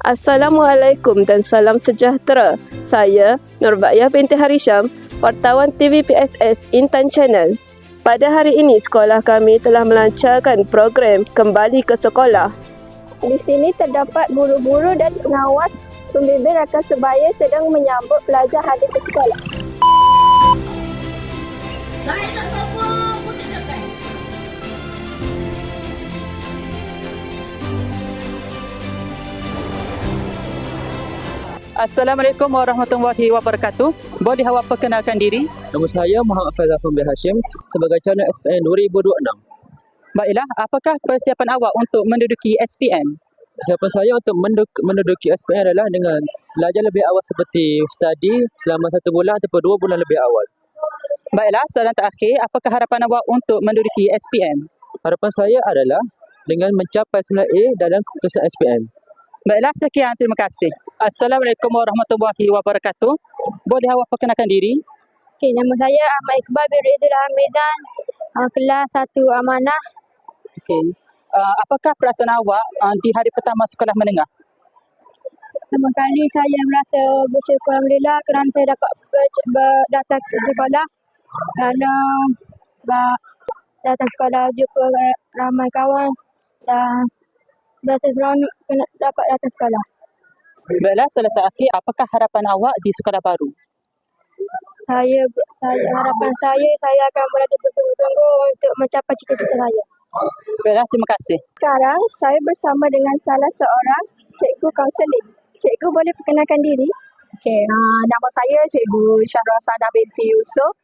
Assalamualaikum dan salam sejahtera. Saya Nurbaya binti Harisham, wartawan TV PSS Intan Channel. Pada hari ini, sekolah kami telah melancarkan program Kembali ke Sekolah. Di sini terdapat guru-guru dan pengawas pembimbing rakan sebaya sedang menyambut pelajar hadir ke sekolah. Assalamualaikum warahmatullahi wabarakatuh. Boleh awak perkenalkan diri? Nama saya Muhammad Faizal Fahmi Hashim sebagai calon SPM 2026. Baiklah, apakah persiapan awak untuk menduduki SPM? Persiapan saya untuk menduduki SPM adalah dengan belajar lebih awal seperti study selama 1 bulan ataupun 2 bulan lebih awal. Baiklah, soalan terakhir, apakah harapan awak untuk menduduki SPM? Harapan saya adalah dengan mencapai 9A dalam keputusan SPM. Baiklah, sekian, terima kasih. Assalamualaikum warahmatullahi wabarakatuh. Boleh awak perkenalkan diri? Okey, nama saya Ahmad Iqbal bin Rizal Hamizan, kelas 1 Amanah. Okey. Apakah perasaan awak di hari pertama sekolah menengah? Pertama kali saya merasa bersyukur Alhamdulillah kerana saya dapat datang ke sekolah. Kerana datang sekolah jumpa ramai kawan dan berasa seronok dapat datang sekolah. Baiklah, soalan terakhir, apakah harapan awak di sekolah baru? Harapan saya akan belajar bersungguh-sungguh untuk mencapai cita-cita saya. Baiklah, terima kasih. Sekarang saya bersama dengan salah seorang cikgu kaunseling. Cikgu boleh perkenalkan diri? Okey, nama saya Cikgu Syahrul Sana binti Yusof.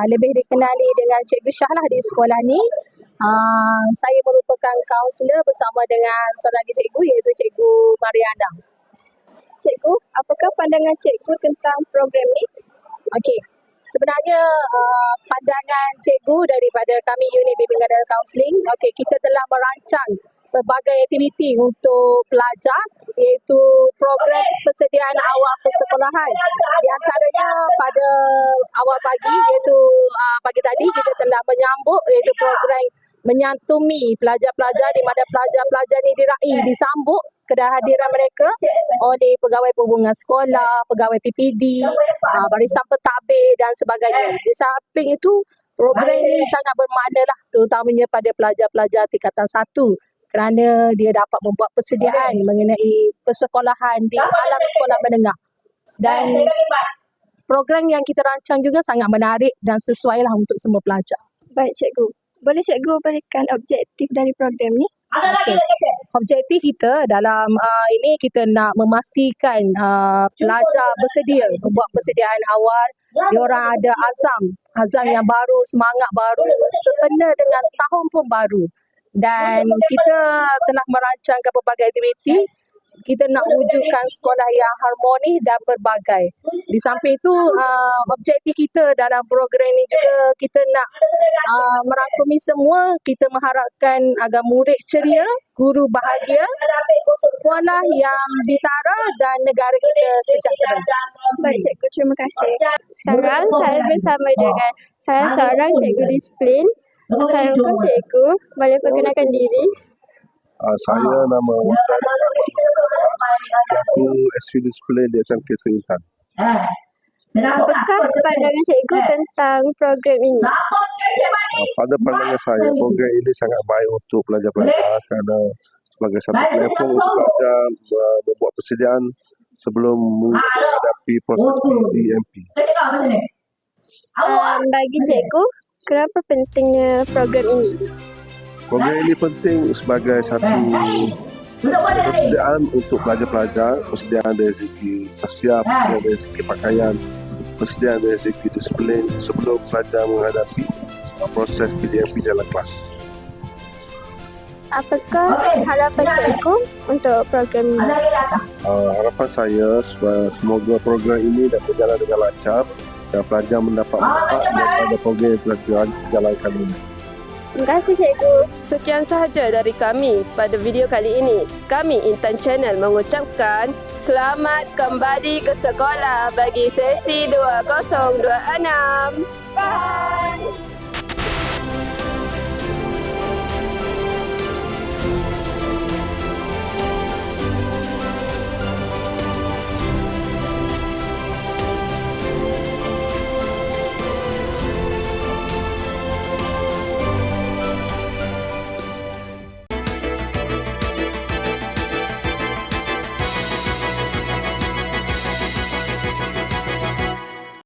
Lebih dikenali dengan Cikgu Syah lah di sekolah ni. Saya merupakan kaunselor bersama dengan seorang lagi cikgu iaitu Cikgu Mariana. Cikgu, apakah pandangan cikgu tentang program ni? Okey, sebenarnya pandangan cikgu daripada kami unit bimbingan dan kaunseling, okey, kita telah merancang pelbagai aktiviti untuk pelajar iaitu program persediaan awal persekolahan. Di antaranya pada awal pagi iaitu pagi tadi kita telah menyambut iaitu program menyantumi pelajar-pelajar di mana pelajar-pelajar ni disambut kehadiran mereka oleh pegawai perhubungan sekolah, pegawai PPD, barisan pentadbir dan sebagainya. Di samping itu, program ini sangat bermakna lah terutamanya pada pelajar-pelajar tingkatan 1 kerana dia dapat membuat persediaan mengenai persekolahan di alam sekolah menengah. Dan program yang kita rancang juga sangat menarik dan sesuai lah untuk semua pelajar. Baik cikgu, boleh cikgu berikan objektif dari program ni? Okay. Objektif kita dalam ini kita nak memastikan pelajar bersedia membuat persediaan awal. Diorang ada azam yang baru, semangat baru, sekena dengan tahun pun baru. Dan kita telah merancangkan pelbagai aktiviti. Kita nak wujudkan sekolah yang harmoni dan berbagai. Di samping itu, objektif kita dalam program ini juga kita nak merangkumi semua. Kita mengharapkan agar murid ceria, guru bahagia, sekolah yang bitara dan negara kita sejahtera. Baik cikgu, terima kasih. Sekarang saya bersama dengan salah seorang cikgu disiplin. Assalamualaikum cikgu, boleh perkenalkan diri? Saya nama Wazan selaku SV Disiplin di SMK Intan. Apakah pandangan cikgu tentang program ini? Pada pandangan saya, program ini sangat baik untuk pelajar-pelajar kerana sebagai satu platform untuk pelajar membuat persediaan sebelum menghadapi proses PDMP. Bagi cikgu, kenapa pentingnya program ini? Program ini penting sebagai satu persediaan untuk pelajar-pelajar, persediaan dari segi sosial, persediaan dari segi pakaian, persediaan dari segi disiplin sebelum pelajar menghadapi proses PDMP dalam kelas. Apakah harapan cikgu untuk program ini? Harapan saya semoga program ini dapat berjalan dengan lancar dan pelajar mendapat manfaat daripada program yang telah dijalankan ini. Terima kasih cikgu. Sekian sahaja dari kami pada video kali ini. Kami Intan Channel mengucapkan selamat kembali ke sekolah bagi sesi 2026. Bye!